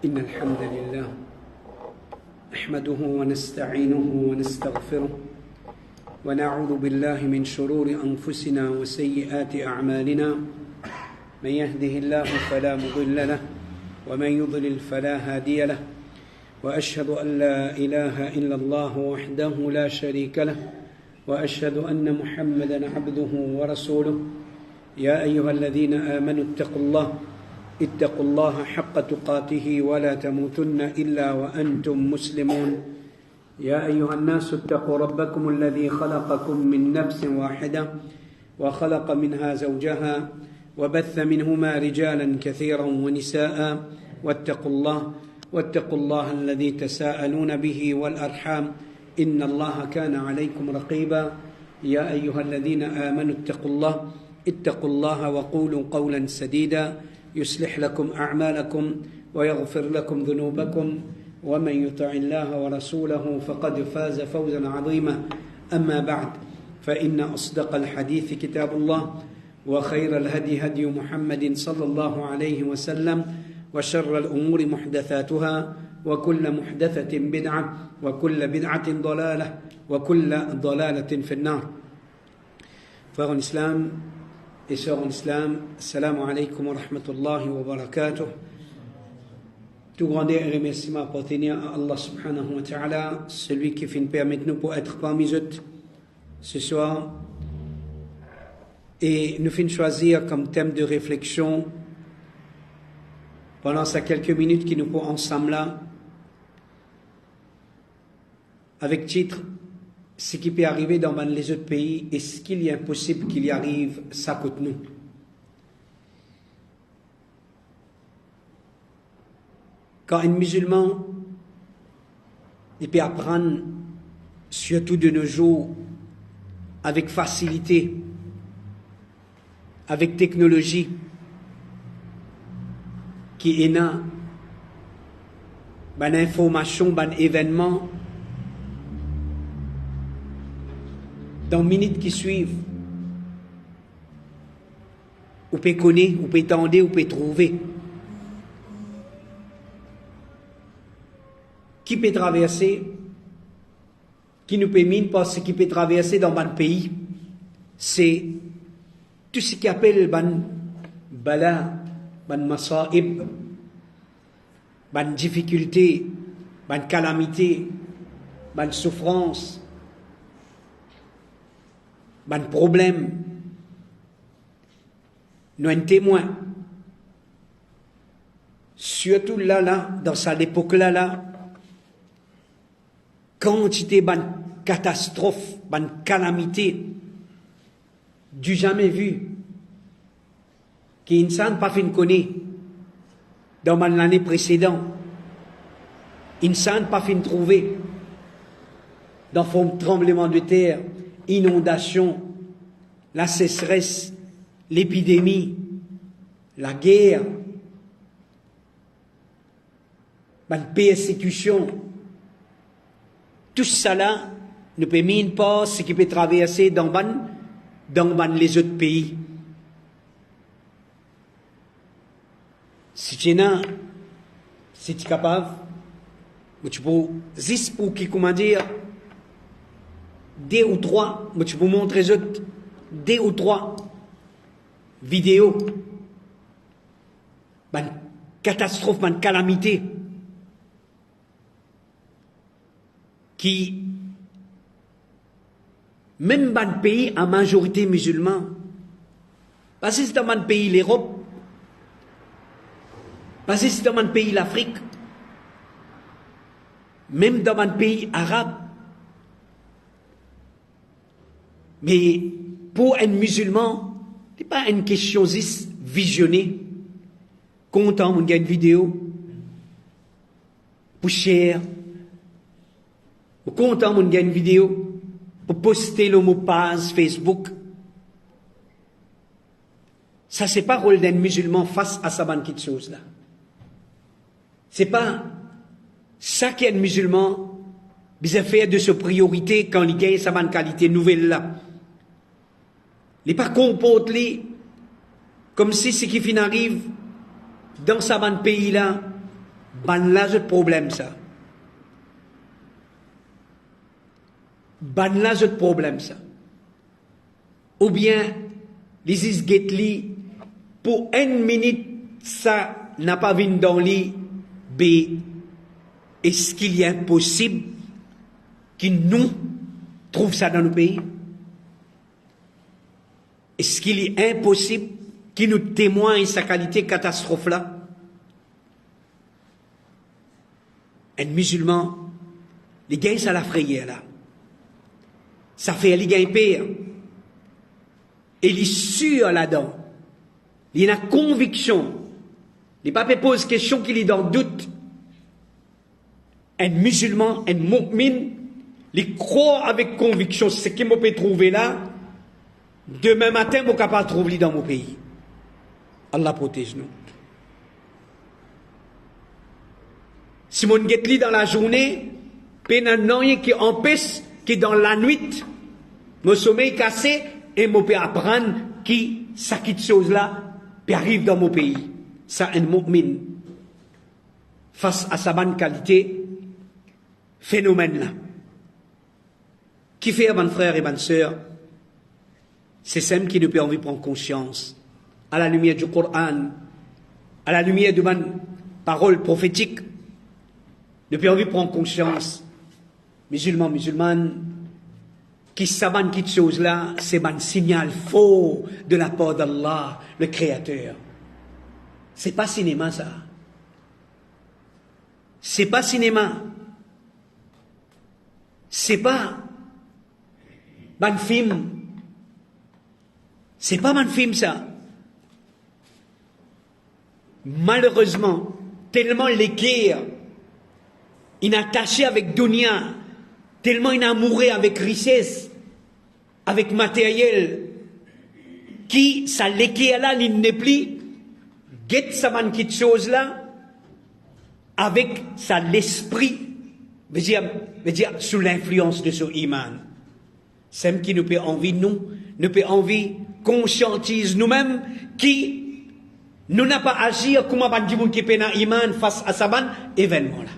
إن الحمد لله نحمده ونستعينه ونستغفره ونعوذ بالله من شرور أنفسنا وسيئات أعمالنا من يهده الله فلا مضل له ومن يضلل فلا هادي له وأشهد أن لا إله إلا الله وحده لا شريك له وأشهد أن محمدا عبده ورسوله يا أيها الذين آمنوا اتقوا الله حق تقاته ولا تموتن إلا وأنتم مسلمون يا أيها الناس اتقوا ربكم الذي خلقكم من نفس واحدة وخلق منها زوجها وبث منهما رجالا كثيرا ونساء واتقوا الله الذي تساءلون به والأرحام إن الله كان عليكم رقيبا يا أيها الذين آمنوا اتقوا الله وقولوا قولا سديدا يصلح لكم أعمالكم ويغفر لكم ذنوبكم ومن يطع الله ورسوله فقد فاز فوزا عظيما أما بعد فإن أصدق الحديث كتاب الله وخير الهدي هدي محمد صلى الله عليه وسلم وشر الأمور محدثاتها وكل محدثة بدعة وكل بدعة ضلالة وكل ضلالة في النار. Frères en islam et sœurs en islam, assalamu alaikum wa rahmatullahi wa barakatuh. Tout grandeur et remerciement appartenir à Allah subhanahu wa ta'ala, celui qui finit permettre nous pour être parmi eux ce soir. Et nous finissons choisir comme thème de réflexion pendant ces quelques minutes qui nous font ensemble là, avec titre ce qui peut arriver dans les autres pays et ce qu'il est impossible qu'il y arrive, ça coûte nous. Quand un musulman il peut apprendre, surtout de nos jours, avec facilité, avec technologie, qui est là, ban information, ban événement, dans les minutes qui suivent, on peut connaître, on peut tendre, on peut trouver. Qui peut traverser, qui nous peut mine parce qui peut traverser dans le pays, c'est tout ce qui appelle ban bala, ban masa'ib, ban difficulté, ban calamité, ban souffrance, ban problème. Nous sommes témoins. Surtout là, dans cette époque-là, quantité ban catastrophe, ban calamité, du jamais vu, qui n'insan pas fin connaît dans l'année précédente, n'insan pas fin trouvé dans le tremblement de terre, inondation, la sécheresse, l'épidémie, la guerre, la persécution, tout ça là ne peut pas ce qui peut traverser dans les autres pays. Si tu es là, si tu es capable, tu peux juste pour qui, comment dire, 2 ou 3, je peux vous montrer 2 ou 3 vidéos, une catastrophe, une calamité, qui, même dans le pays en majorité musulman, parce que c'est dans le pays l'Europe, parce que c'est dans le pays l'Afrique, même dans le pays arabe. Mais pour un musulman, ce n'est pas une question juste visionner. Content, on gagne une vidéo, pour cher. Content, on gagne une vidéo, pour poster le mot page Facebook. Ça, c'est pas le rôle d'un musulman face à sa banquette de choses là. C'est pas ça qu'un musulman besoin faire de sa priorité quand il gagne sa bonne qualité nouvelle là. Les pas comporter comme si ce qui fin arrive dans sa bonne pays là ban là le problème ça. Ban là le problème ça. Ou bien les isgetli pour une minute ça n'a pas vu dans lit. B. Est-ce qu'il est impossible que nous trouvions ça dans nos pays? Est-ce qu'il est impossible que nous témoignent sa qualité catastrophe là? Un musulman, les gains ça la frayère là. Ça fait les gains pire. Et il est sûr là-dedans. Il a conviction. Les papes posent question qu'il est dans doute. Un musulman, un mu'min, il croit avec conviction ce qu'il m'a peut trouver là. Demain matin, je ne peux pas trouver dans mon pays. Allah protège nous. Si mon guette dans la journée, pénal qui empêche que dans la nuit, mon sommeil cassé et je peux apprendre qui ça quitte chose là, puis arrive dans mon pays. Ça, un mu'min, face à sa bonne qualité, phénomène là. Qui fait, mon frère et bonne sœur, c'est celle qui nous peut envie prendre conscience, à la lumière du Coran, à la lumière de ma parole prophétique, nous peut envie prendre conscience, musulmans, musulmanes, qui savent quelque chose là, c'est un signal faux de la part d'Allah, le Créateur. C'est pas cinéma ça. C'est pas cinéma. C'est pas un film. C'est pas un film ça. Malheureusement, tellement l'équerre, il est attaché avec dunya, tellement il est amoureux avec richesse, avec matériel, qui ça l'équerre là, il n'est plus. Get ça man quelque chose là avec ça l'esprit veut dire sous l'influence de ce iman. C'est qui nous peut envie nous peut envie conscientise nous-mêmes qui nous n'a pas agir comme un djibun qui peut na iman face à ça ban événement là.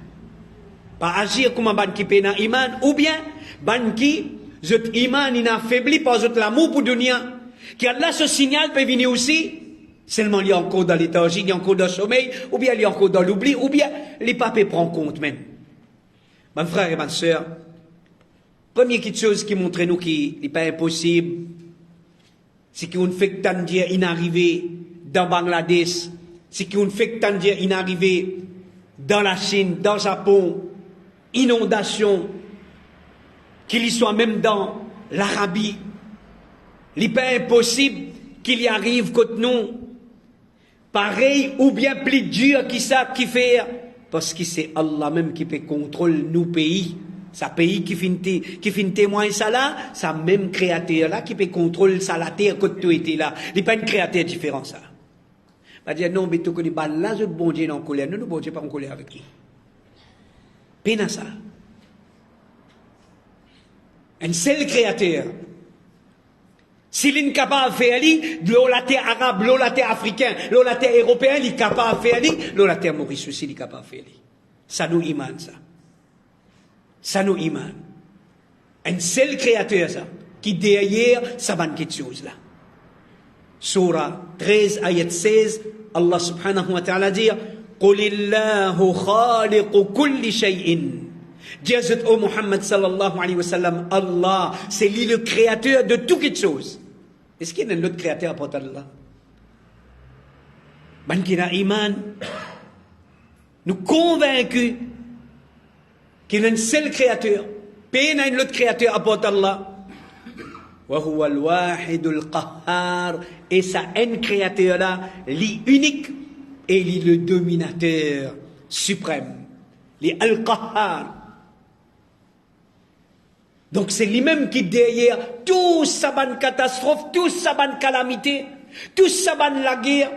Pas agir comme un ban qui peut na iman ou bien ban qui zot iman il a affaibli par zot l'amour pour dunya qui Allah ce signal peut venir aussi. Seulement il y a encore dans léthargie, il y a encore dans le sommeil, ou bien il y a encore dans l'oubli, ou bien les papes prennent compte même. Mon frère et ma soeur, première petite chose qui montre nous qu'il n'est pas impossible, c'est qu'on fait tant dire inarrivé dans Bangladesh, c'est qu'on fait tant dire inarrivé dans la Chine, dans le Japon, inondation, qu'il y soit même dans l'Arabie. Il n'est pas impossible qu'il y arrive contre nous. Pareil ou bien plus dur qui fait parce que c'est Allah même qui peut contrôler nos pays. Ça pays qui fait témoin ça là, ça même créateur là qui peut contrôler ça la terre quand tu étais là. Il n'est pas un créateur différent ça. Va dire non mais tu connais pas là je bon Dieu en colère. Nous bon Dieu pas en colère avec lui. Peine ça. Un seul créateur. S'il est capable de faire l'eau la terre arabe, l'eau la terre africain, l'eau la terre européen, il est capable de faire l'eau la terre Maurice aussi, il est capable de faire ça nous iman ça. Ça nous iman. Un seul créateur ça, qui derrière ça va quelque chose là. Surah 13, ayat 16, Allah subhanahu wa ta'ala dit قُلِ اللَّهُ خَالِقُ كُلِّ شَيْءٍ. Jésus au Muhammad sallallahu alayhi wa sallam, Allah, c'est lui le créateur de toute quelque chose. Est-ce qu'il y a un autre créateur à part Allah? Ben qui a iman, nous convaincus qu'il y a un seul créateur, puis il y a un autre créateur à part Allah. Wa huwa al-wahid al-qahhar, et ça un créateur là, l'unique et le dominateur suprême, al-qahhar. Donc c'est lui-même qui derrière tout ça bonne catastrophe, tout ça bonne calamité, tout ça bonne la guerre,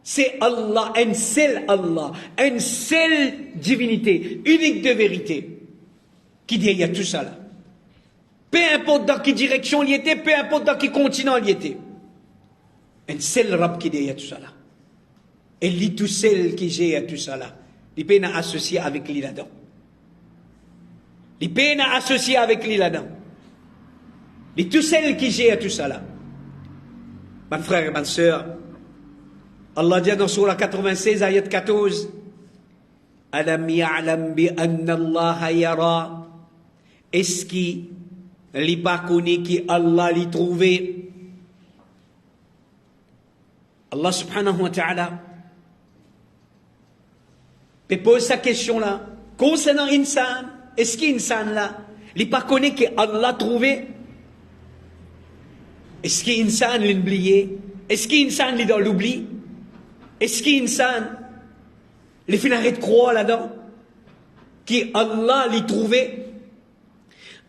c'est Allah, un seul Allah, une seule divinité, unique de vérité, qui derrière tout ça là. Peu importe dans quelle direction il était, peu importe dans quel continent il était. Un seul Rab qui derrière tout ça là. Et lui tout seul qui gère tout ça là. il peut associer avec lui là-dedans. Il peut associer avec lui là-dedans. Et tout celle qui gère tout ça là. Mon frère et ma soeur, Allah dit dans Surah 96, ayat 14, Alam ya'lam bi anna Allah yara. Est-ce qu'il n'est pas connu qu'Allah l'y trouvé? Allah subhanahu wa ta'ala pose sa question là concernant insan. Est-ce qu'insan là il n'est pas connu qu'Allah trouvé? Est-ce qu'insan l'a oublié? Est-ce qu'insan est dans l'oubli? Est-ce qu'insan les fait arrêter de croire là-dedans qu'Allah l'y trouvé?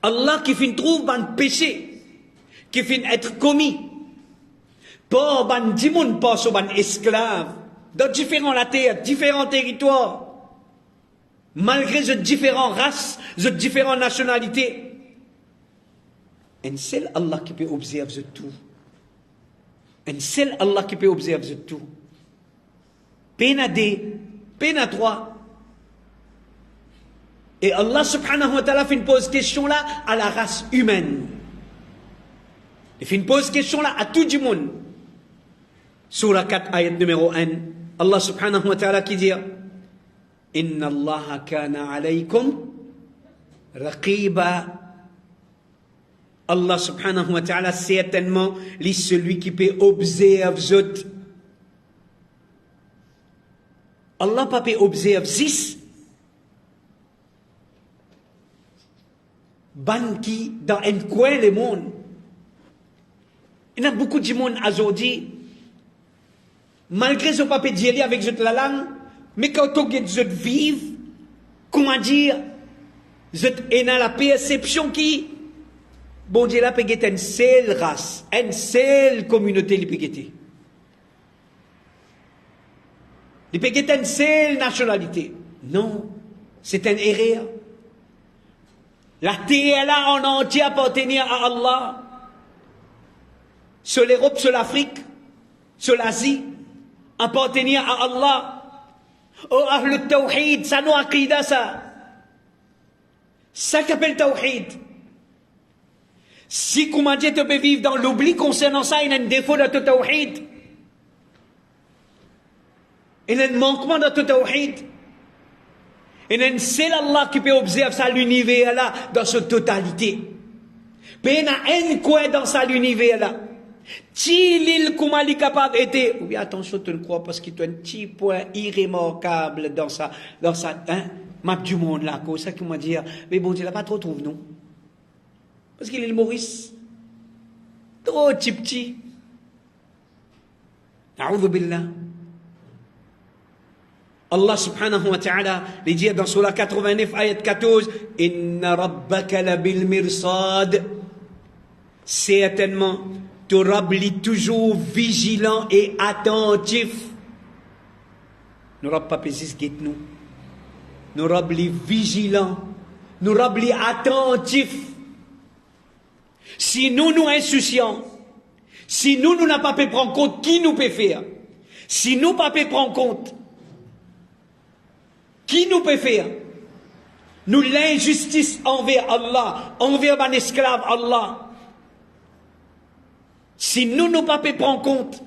Allah qui fait trouve un péché qui fait être commis par ban dimoun, pas sur ban esclaves dans différents la terre, différents territoires, malgré ces différentes races, ces différentes nationalités. Un seul Allah qui peut observer tout. Un seul Allah qui peut observer tout. Peine à deux, peine à trois. Et Allah subhanahu wa ta'ala fait une pose question là à la race humaine. Il fait une pose question là à tout le monde. Surah 4, ayat numéro 1. Allah subhanahu wa ta'ala qui dit Inna Allah kana alaykum raqiba. Allah subhanahu wa ta'ala certainement est celui qui peut observer. Allah pas peut observer 6. Ban qui dans un coin du monde. Il y a beaucoup de monde aujourd'hui, malgré ce papier d'y avec la langue, mais quand on vivre, comment dire, vous êtes dans la perception qui, bon Dieu là peut être une seule race, une seule communauté qui peut être. Il peut être une seule nationalité. Non, c'est une erreur. La terre là en entier appartenait à Allah. Sur l'Europe, sur l'Afrique, sur l'Asie, appartenait à Allah. Oh, Ahl Tawhid, ça nous aqida ça. Ça qu'appelle Tawhid. Si, comment dire, tu peux vivre dans l'oubli concernant ça, il y a un défaut de ton Tawhid. Il y a un manquement de ton Tawhid. Il y a un seul Allah qui peut observer ça, l'univers là, dans sa totalité. Mais il y a un coin dans ça, l'univers là. Si l'île comment il est capable d'être, oui, attention, tu ne crois parce qu'il y a un petit point irrémarquable dans sa map du monde là, comme ça, comment dire, mais bon, tu l'as pas trop trouvé, non? Parce qu'il est le Maurice. Trop petit. A'udhu billah. Allah subhanahu wa ta'ala les dit dans Surah 89, ayat 14, Inna rabbaka labil mirsad. Certainement, ton Rabb est toujours vigilant et attentif. Nous Rabb pas pésis guette nous. Nous Rabb est vigilant. Nous Rabb est attentif. Si nous nous insouciants, si nous n'avons pas pu prendre compte qui nous peut faire, si nous pas pu prendre compte qui nous peut faire, nous l'injustice envers Allah, envers un esclave Allah. Si nous ne pas prendre compte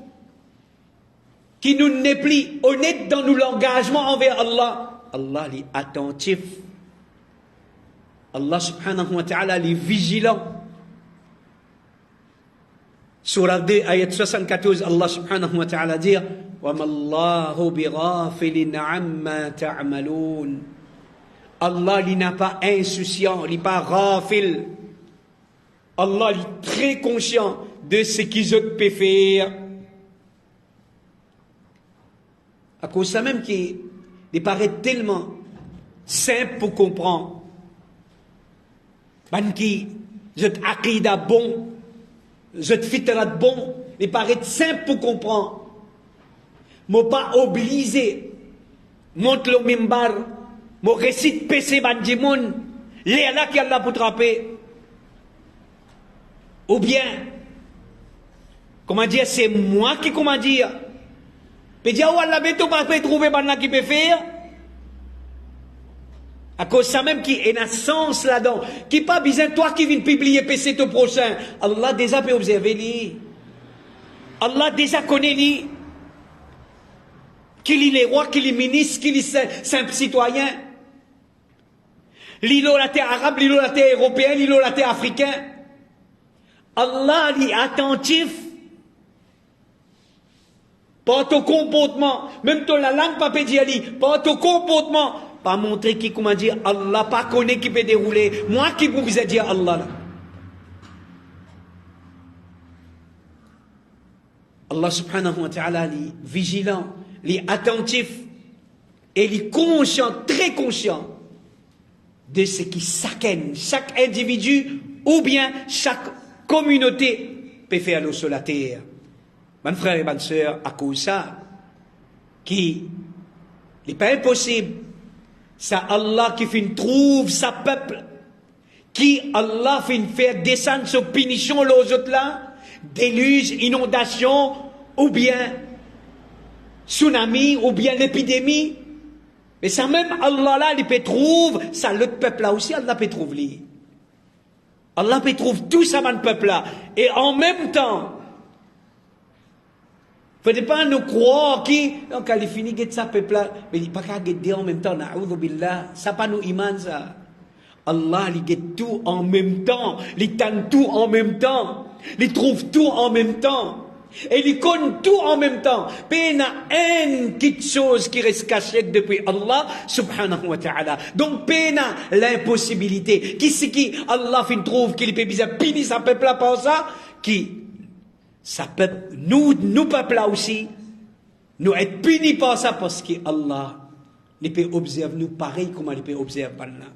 qui nous n'est plus honnête dans nos engagements envers Allah, Allah est attentif. Allah subhanahu wa ta'ala est vigilant. Surah 2, ayat 74, Allah subhanahu wa ta'ala dit وَمَا اللَّهُ بِغَافِلٍ عَمَّا تَعْمَلُونَ. Allah il n'est pas insouciant, il n'est pas ghafil. Allah est très conscient de ce qu'ils ont pu faire. À cause de ça même qui paraît tellement simple pour comprendre. Ban qui, je aqida bon, je fitrat bon, il paraît simple pour comprendre. Moi pas obligé, monte le mimbar, moi récite PC bandimoun, les là qui Allah pour trapper. Ou bien, comment dire, c'est moi qui, comment dire, peut dire, oh Allah, mais tu pas trouver bandana qui peut faire. À cause de ça même qui est un sens là-dedans. Qui pas besoin toi qui viens publier PC au prochain. Allah déjà peut observer lui. Allah déjà connaît lui. Qu'il est les rois, qu'il est ministre, qu'il est simple citoyen. L'îlot la terre arabe, l'îlot la terre européen, l'îlot la terre africain. Allah est attentif. Pas ton comportement. Même ton la langue pas peut dire, pas ton comportement. Pas montrer qui, comment dire, Allah pas connaît qui peut dérouler. Moi qui vous ai dit Allah là. Allah subhanahu wa ta'ala est vigilant, est attentif et il est conscient, très conscient de ce qui chaque individu ou bien chaque communauté peut faire sur la terre. Mes frères et mes sœurs, à cause de ça, qui n'est pas impossible, c'est Allah qui fait trouve sa peuple, qui Allah fait faire descendre sa punition aux autres là, déluge, inondation, ou bien tsunami, ou bien l'épidémie. Mais ça même Allah là, il peut trouver, ça l'autre peuple là aussi, Allah peut trouver. Allah peut trouver tout ça dans le peuple là. Et en même temps, il ne faut pas nous croire qui, donc quand il finit de ça peuple là, mais il ne peut pas dire en même temps, na'oudhu billah, ça pas nous iman ça. Allah, il guette tout en même temps, il tente tout en même temps, il trouve tout en même temps. Et il connaît tout en même temps. Mais il y a une petite chose qui reste cachée depuis Allah subhanahu wa ta'ala. Donc, il y a l'impossibilité. Qui c'est qui Allah fin trouve qu'il peut bien punir sa peuple là par ça? Qui? Sa peuple, nous peuple là aussi, nous être punis par ça parce que Allah, il peut observer nous pareil comme il peut observer là.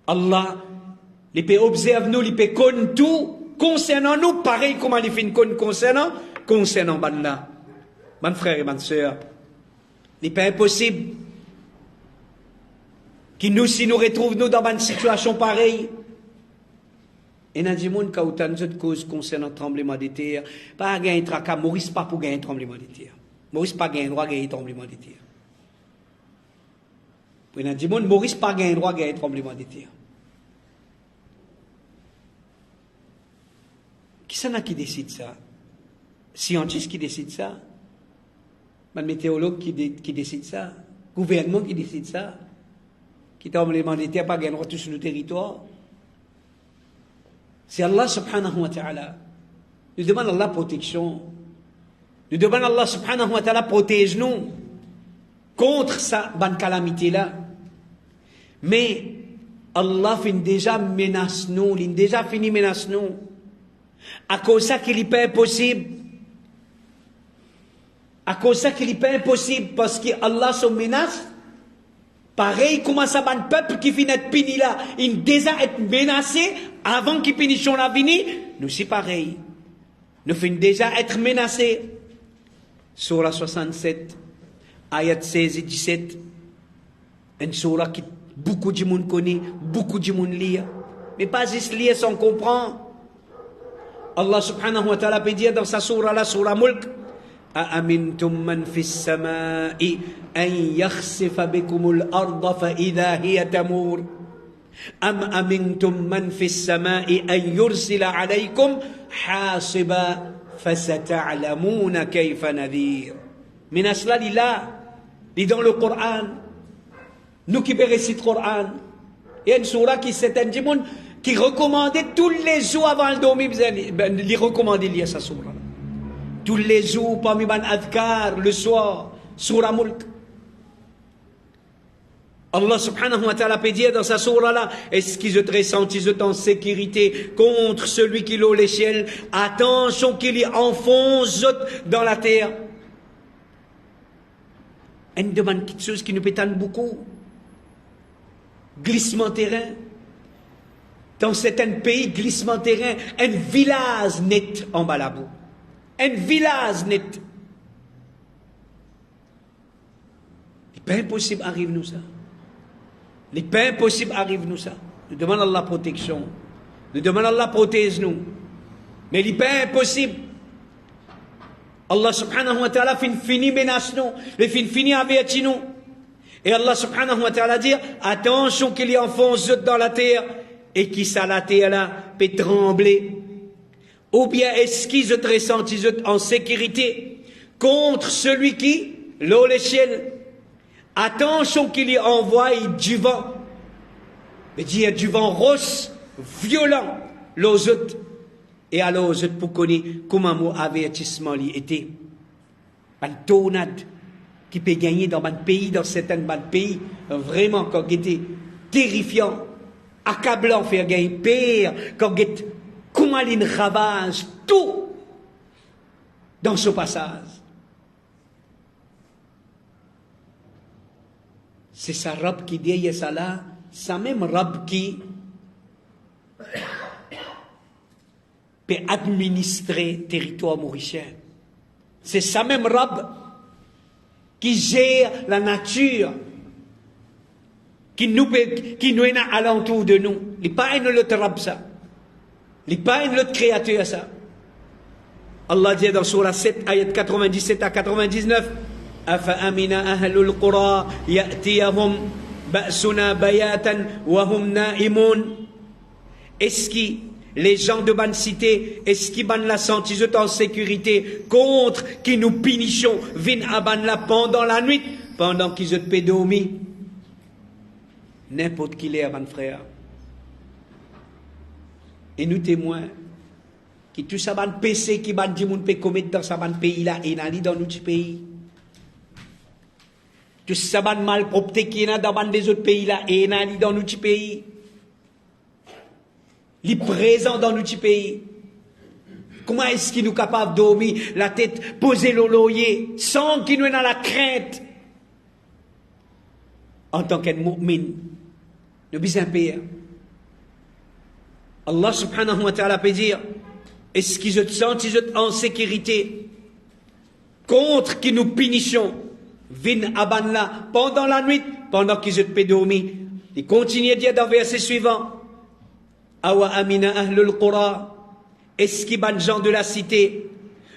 Allah, il peut observer nous, il peut connaître tout. Concernant nous, pareil comme il fait concernant Banna. Mon frère et ma soeur, il n'est pas impossible que nous, si nous retrouvons dans une situation pareille, et dans le monde, quand on a cause concernant le tremblement de terre, pas gagner un tracas, Maurice pas pour gagner un tremblement de terre. Maurice pas gagner droit à gagner un tremblement de terre. Pour dans le monde, Maurice pas gagner droit à gagner un tremblement de terre. Qui c'est qui décide ça? Scientiste qui décide ça? Un météorologue qui décide ça? Gouvernement qui décide ça? Qui tremblement de terre pas gagner droit sur le territoire? C'est Allah subhanahu wa ta'ala. Nous demandons Allah protection. Nous demandons Allah subhanahu wa ta'ala protège-nous contre sa bonne calamité-là. Mais Allah fin déjà menace nous, il a déjà fini menace nous. À cause de ça qu'il n'est pas impossible. À cause de ça qu'il n'est pas impossible parce que Allah se menace. Pareil, comment ça va un peuple qui finit d'être puni là, il déjà être menacé avant qu'il finisse son avenir. Nous c'est pareil. Nous finissons déjà être menacés. Surah 67, ayat 16 et 17. Une surah que beaucoup de monde connaît, beaucoup de monde lit. Mais pas juste lire sans comprendre. Allah subhanahu wa ta'ala peut dire dans sa surah, la surah Mulk, أأمنتم من في السماء أن يخسف بكم الأرض فإذا هي تمور أم أمنتم من في السماء أن يرسل عليكم حاصبا فستعلمون كيف نذير. من أسلا لله dit dans le Coran, nous qui récitons le Coran, il y a une surah qui s'est un monde qui recommandait tous les jours avant le dormir, il recommandait lire sa surah. Tous les jours, parmi les adhkar, le soir, surah Mulk. Allah subhanahu wa ta'ala peut dire dans sa surah là, est-ce qu'ils se sentent en sécurité contre celui qui loue l'échelle? Attention qu'il y enfonce dans la terre. Elle demande quelque chose qui nous pétane beaucoup. Glissement terrain. Dans certains pays, glissement terrain, un village net en bas la boue. Un village net. Il n'est pas impossible arrive nous ça. Il n'est pas impossible arrive nous ça. Nous demandons Allah protection. Nous demandons Allah protège nous. Mais il n'est pas impossible. Allah subhanahu wa ta'ala fin fini menace nous. Il fin fini avertir nous. Et Allah subhanahu wa ta'ala dit, attention qu'il y enfonce dans la terre, et qui ça la terre là peut trembler. Ou bien est-ce qu'ils ont ressenti en sécurité contre celui qui, l'eau l'échelle. Attention qu'il y envoie du vent. Mais dire du vent roche, violent, l'eau autres. Et alors, vous pour connaître comment mon avertissement était. Une tornade qui peut gagner dans un pays, dans certains pays, vraiment, quand il était terrifiant, accablant, faire gagner pire, quand il comment il ravage tout dans ce passage. C'est sa robe qui dit ça là, sa même robe qui peut administrer le territoire mauricien. C'est sa même robe qui gère la nature, qui nous est alentour de nous. Il n'est pas une autre robe ça. Il n'est pas une autre créature ça. Allah dit dans Surah 7, ayat 97 à 99, أَفَأَمِنَ أَهْلُ الْقُرَى يَأْتِيَهُمْ بَأْسُنَا بَيَاتًا وَهُمْ نَائِمُونَ. Est-ce que les gens de bonne cité, est-ce qu'ils ban la senti en sécurité contre qui nous punichons, vin à ban la pendant la nuit, pendant qu'ils ont pédomie? N'importe qui l'est, mon frère. Et nous témoins, qui tout ça ban PC, qui ban dit moun peut commettre dans sa ban pays là, et n'a dans notre pays. Tout ça ban malpropreté qui est dans ban des autres pays là, et n'a dans notre pays. Il est présent dans notre pays. Comment est-ce qu'il nous est capable de dormir, la tête posée l'oloyer, sans qu'il nous ait dans la crainte? En tant qu'un mu'min, nous besoin payer. Allah subhanahu wa ta'ala peut dire, est-ce qu'ils se sentent en sécurité contre qui nous punissons, vin aban là, pendant la nuit, pendant qu'ils se dormir? Il continue à dire dans le verset suivant, Awa amina ahlul qura, est-ce qu'ils ban gens de la cité,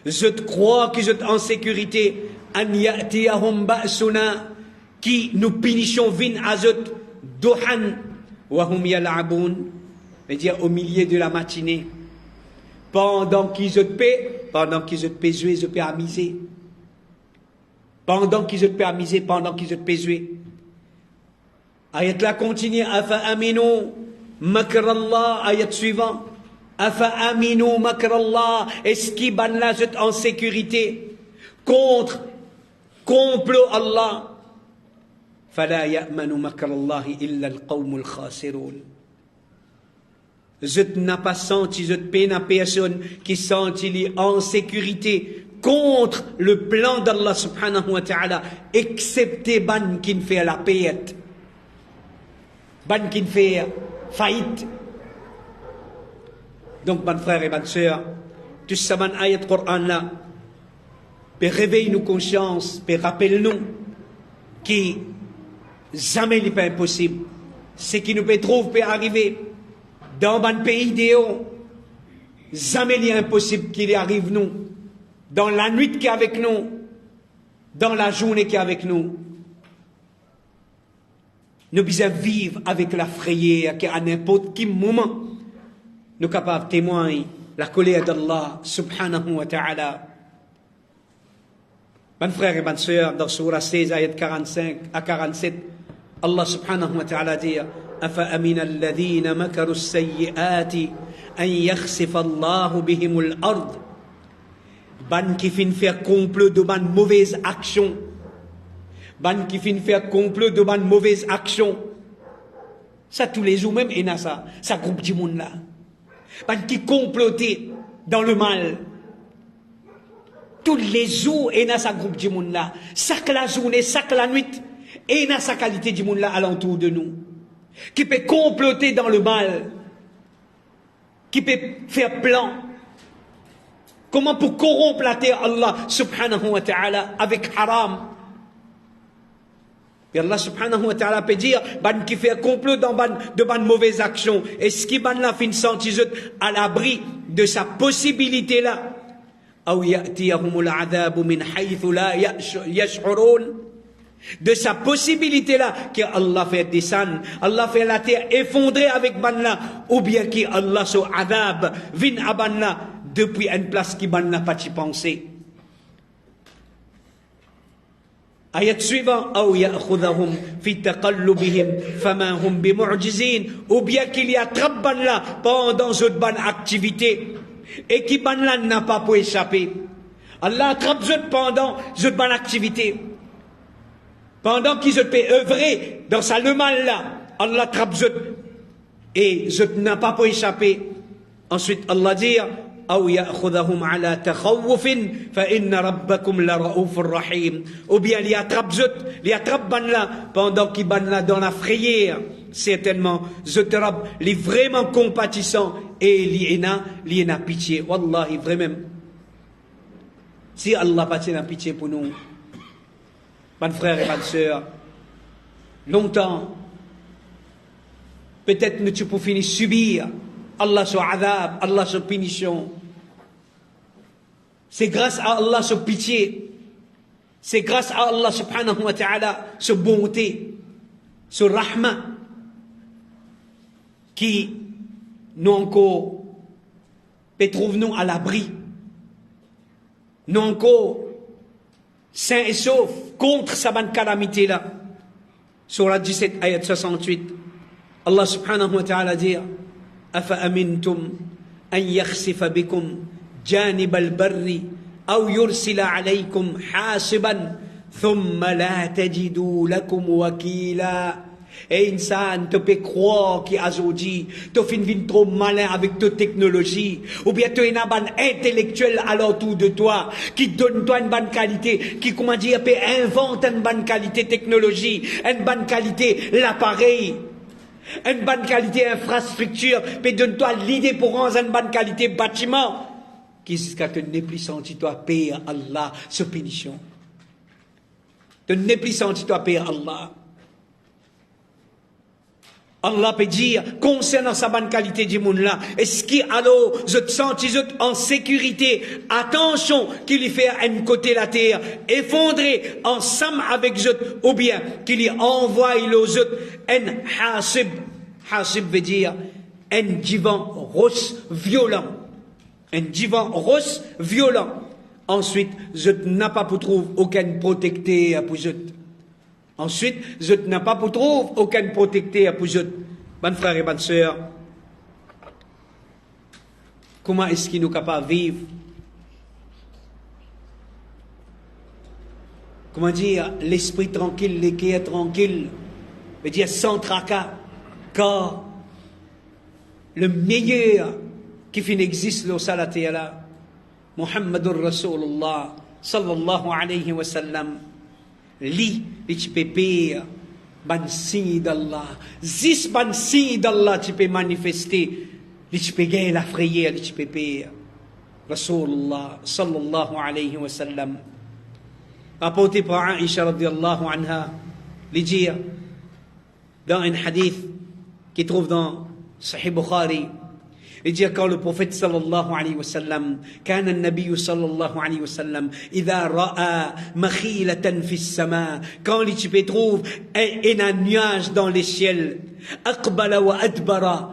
je te crois qu'ils sont en sécurité, an ya'tiyahum ba'suna, qui nous punissons vin azot, duhan, wa hum yal'abun, c'est-à-dire au milieu de la matinée, pendant qu'ils se paient, jouer, se paient amuser. Pendant qu'ils se paient amuser, pendant qu'ils se paient jouer. Ayat là continue, afa aminu makrallah, ayat suivant. Afa aminu makrallah, est-ce qu'ils ban là en sécurité contre complot Allah? Fala ya'manu makrallahi illa al-qawmul khasirun. Je n'ai pas senti, je peine à personne qui senti en sécurité contre le plan d'Allah subhanahu wa ta'ala, excepté ban qui fait la paix, ban qui fait faillite. Donc, ban frère et ban sœur, tout ça, ban ayat Coran là, peut réveiller nos consciences, peut rappeler nous que jamais il n'est pas impossible. Ce qui nous peut trouver peut arriver. Dans un pays idéal, jamais il est impossible qu'il arrive nous. Dans la nuit qui est avec nous, dans la journée qui est avec nous. Nous devons vivre avec la frayeur qu'à n'importe quel moment, nous sommes capables de témoigner la colère d'Allah subhanahu wa ta'ala. Mes frères et mes sœurs, dans Surah 16, ayat 45 à 47, Allah subhanahu wa ta'ala dit أفأمن الذين مكروا السيئات أن يخسف الله بهم الأرض. Ban qui fin faire complot de ban mauvaise action. Ban qui fin faire complot de ban mauvaise action. Ça tous les jours même, et ça groupe du monde là. Ban qui complotait dans le mal. Tous les jours, et ça groupe du monde là. Chaque la journée, chaque la nuit, et sa qualité du monde là alentour de nous. Qui peut comploter dans le mal, qui peut faire plan. Comment pour corrompre la terre Allah subhanahu wa ta'ala avec haram. Et Allah subhanahu wa ta'ala peut dire, ban qui fait complot dans de ban mauvaises actions. Est-ce qu'il ban la fin senti à l'abri de sa possibilité là? Ou ya'tiyahumul adhabu min haythu la yash'urun. de sa possibilité-là, que Allah fait descendre, Allah fait la terre effondrer avec banna, ou bien que Allah so adab, vin abanna, depuis une place qui banna pas y penser. Ayat suivant, ou ya'khudhahum fi taqallubihim fama hum bimu'jizin, ou bien qu'il y a attrape banna pendant cette bonne activité, et qui banna n'a pas pu échapper. Allah attrape pendant cette bonne activité. Pendant qu'ils peut œuvrer dans sa le mal là, Allah attrape et n'a pas pu échapper. Ensuite, Allah dit, ou ya'khudhahum ala takhawufin fa inna rabbakum la ra'ufur rahim. Ou bien il attrape là pendant qu'ils ban là dans la frayère. Certainement, Rab, il est vraiment compatissant et il a pitié. Wallahi, vraiment. Si Allah pas de pitié pour nous, mes frères et mes sœurs, longtemps, peut-être nous pouvons finir subir Allah son adab, Allah son punition. C'est grâce à Allah son pitié, c'est grâce à Allah subhanahu wa ta'ala son bonté, son rahma, qui nous encore peut trouver nous à l'abri, nous encore sains et saufs contre sa bonne calamité là. Surah 17, ayat 68. Allah subhanahu wa ta'ala dit Afa amintum an yakhsifa bikum janib al-barri aw yursila alaykum hasiban thumma la tajidu lakum wakila. Et insan, tu peux croire qu'il a dit, tu fin trop malin avec ta technologie, ou bien tu es un ban intellectuel à l'autour de toi, qui donne toi une bonne qualité, qui, comment dire, peut inventer une bonne qualité technologie, une bonne qualité l'appareil, une bonne qualité infrastructure, peut donne toi l'idée pour rendre une bonne qualité bâtiment, qui jusqu'à te n'es plus senti toi payer Allah ce punition. Tu n'es plus senti toi payer Allah. Allah peut dire, concernant sa bonne qualité du monde là, est-ce qu'il alors, je te sens en sécurité, attention, qu'il y fait un côté la terre, effondrer ensemble avec eux, ou bien qu'il y envoie aux autres un hasib. Hasib veut dire un divan rose violent. Un divan rose violent. Ensuite, je n'ai pas pour trouver aucun protecté pour eux. Ensuite, je n'ai pas pour trouver aucun protecté pour eux. Mes frères et mes sœurs, comment est-ce qu'il nous capable de vivre? Comment dire, l'esprit tranquille, le cœur tranquille, veut dire sans tracas, car le meilleur qui fin existe au salaté là, Muhammadur Rasulullah sallallahu alayhi wa sallam, li tu peux payer ban signe d'Allah, 10 ban signe d'Allah tu peux manifester, li tu peux gagner la frayère, li tu peux payer. Rasulullah sallallahu alayhi wa sallam, apporté par Aisha radiallahu anha, li dire dans un hadith qui trouve dans Sahih Bukhari, il dit quand le prophète sallallahu alayhi wa sallam, كان النبي صلى الله عليه وسلم إذا رأى مخيلة في السماء, quand tu peux trouver un nuage dans les ciels, أقبل وأدبر,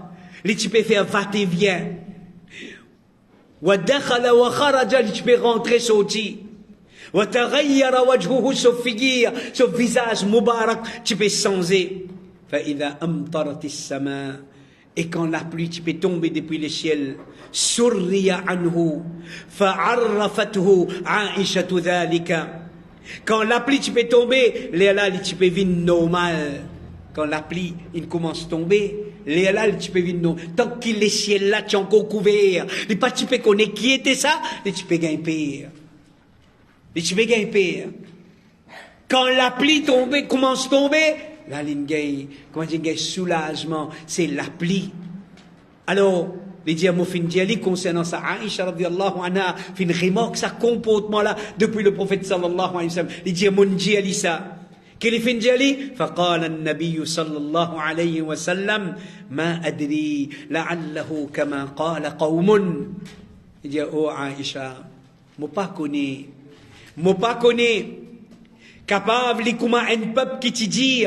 tu peux faire va-et-vient, ودخل وخرج, tu peux rentrer sortir, وتغير وجهه, son figure, son visage mubarak, tu peux changer, فإذا أمطرت السماء, et quand la pluie peut tomber depuis le ciel, surriya anhu, fa'arrafathu Aïshatu dhalika. Quand la pluie peut tomber, les halal tu peux vivre normal. Quand la pluie il commence à tomber, les halal tu peux vivre normal. Tant que les ciels là tu encore couvert, les pas tu peux connaître qui était ça, les tu peux gagner pire. Les tu peux gagner pire. Quand la pluie tombe, commence à tomber, là, il y a un soulagement, c'est la pluie. Alors, les diamofines diali concernant ça, Aïcha radiallahu anha, fin remarque sa comportement là, depuis le prophète sallallahu alayhi wa sallam, les diamofines diali ça. Quel fin diali? فقال النبي صلى الله عليه وسلم ما أدري لعله كما قال قوم. Il dit, oh Aïcha, moi pas connais capable comme un peuple qui te dit,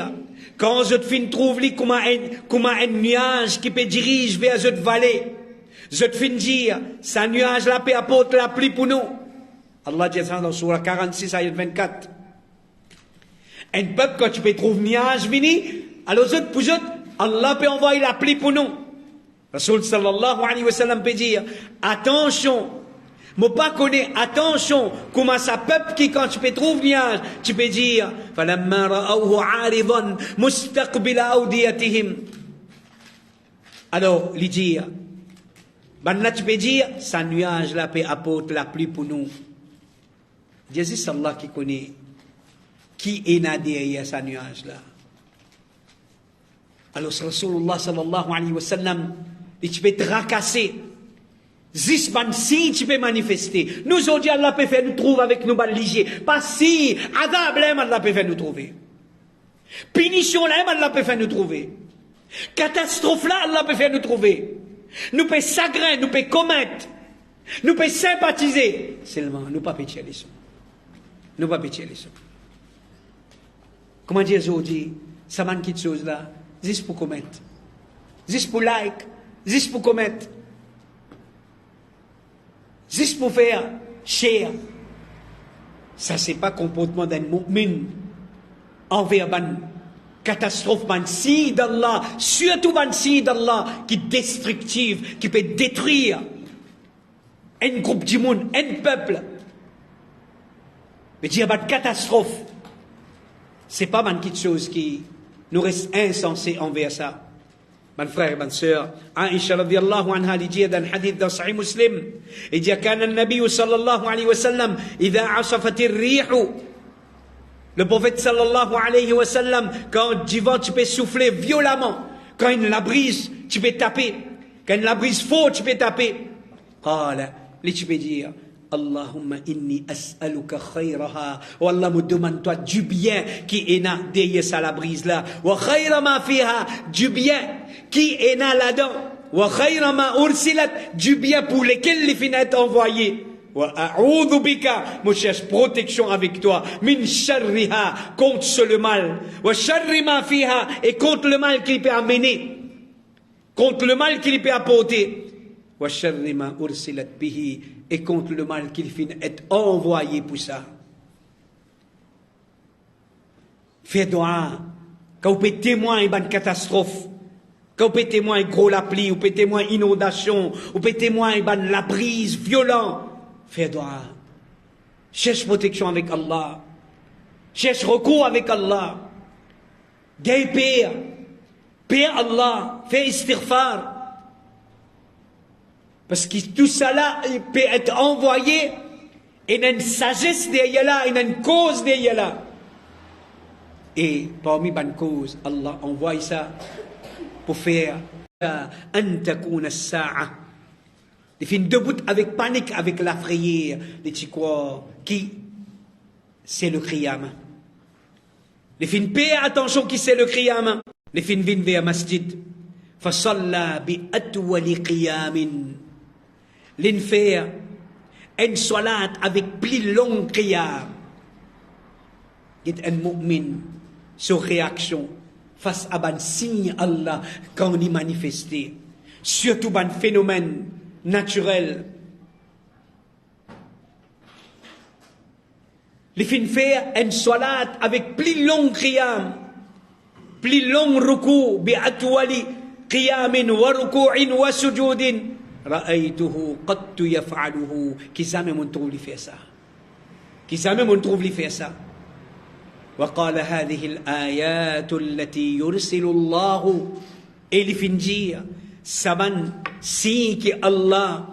quand je te fin trouve comme un nuage qui peut diriger vers cette vallée, je te fin dire, ce nuage-là peut apporter la pluie pour nous. Allah dit ça dans Surah 46, ayat 24. Un peuple, quand tu peux trouver nuage venir, alors Allah peut envoyer la pluie pour nous. Rasul sallallahu alayhi wa sallam peut dire, attention, moi pas connaître, attention, comment ça peuple qui quand tu peux trouver nuage, tu peux dire, falamma ra'awhu 'aridan mustaqbila awdiyatihim. Alors, il dit, là tu peux dire, ce nuage là peut apporter la pluie pour nous. Jésus c'est Allah qui connaît qui est derrière ce nuage là. Alors Rasulullah sallallahu alayhi wa sallam, tu peux te racasser. Zisban si tu peux manifester. Nous aujourd'hui Allah peut faire nous trouver avec nos baligiers. Pas si, adab là Allah peut faire nous trouver. Punition là Allah peut faire nous trouver. Catastrophe là Allah peut faire nous trouver. Nous peut chagrin, nous peut commettre. Nous peut sympathiser. Seulement, nous pas pécher les sons. Nous pas pécher les sons. Comment dire aujourd'hui, ça manque quelque chose là, juste pour commettre. Juste pour like, juste pour commettre. Juste pour faire share. Ça, c'est pas comportement d'un mu'min envers une catastrophe, un signe d'Allah, surtout un signe d'Allah qui est destructive, qui peut détruire un groupe du monde, un peuple. Mais dire une catastrophe, c'est pas quelque chose qui nous reste insensé envers ça. Mon frère et ma sœur, Aïcha radiyallahu anha dit dans le hadith de Sahih Muslim, il dit كان النبي صلى الله عليه وسلم إذا عصفت الريح. Le prophète sallallahu alayhi wa sallam, quand du vent tu peux souffler violemment, quand il la brise, tu peux taper, quand il la brise fort, tu peux taper. قال, tu peux dire, Allahumma inni as'aluka khayraha. Oh Allah, me demande-toi du bien qui est là derrière ça la brise là. Wa khayra ma fiha, du bien qui est là là-dedans. Wa khayra ma ursilat, du bien pour lesquels les fenêtres envoyées. Wa a'udhu bika, je cherche protection avec toi. Min sharriha, contre le mal. Wa sharri ma fiha, et contre le mal qu'il peut amener. Contre le mal qu'il peut apporter. Wa sharri ma ursilat bihi, et contre le mal qu'il finit être envoyé pour ça. Fais doua. Quand vous pouvez témoin d'une catastrophe, quand vous pouvez témoin gros la pluie, vous pouvez témoin inondation, vous pouvez témoin la brise violente, fais doua. Cherche protection avec Allah. Cherche recours avec Allah. Gagne paix. Paix Allah. Fais istighfar. Parce que tout ça là peut être envoyé, et il y a une sagesse derrière là, il y a une cause derrière là. Et parmi les causes, Allah envoie ça pour faire an takuna as-sa'a. Il fait debout avec panique, avec la frayeur, les petits quoi, qui c'est le Qiyamah. Les fins paix attention qui c'est le Qiyamah. Les fins viennent vers masjid. Fa salla bi atwali qiyamin. L'infer, une salat avec plus long qiyam. Il y a un mu'min, sur réaction, face à un signe Allah, quand on y manifesté. Surtout un phénomène naturel. Les fins faire une salat avec plus long qiyam, plus long ruku, bi atwali qiyamin wa ruku'in wa sujudin. رأيته قد يفعله qui jamais mon trouve lui faire ça qui jamais mon trouve lui faire ça وقال هذه الآيات التي يرسل الله et il fin dire saban si que Allah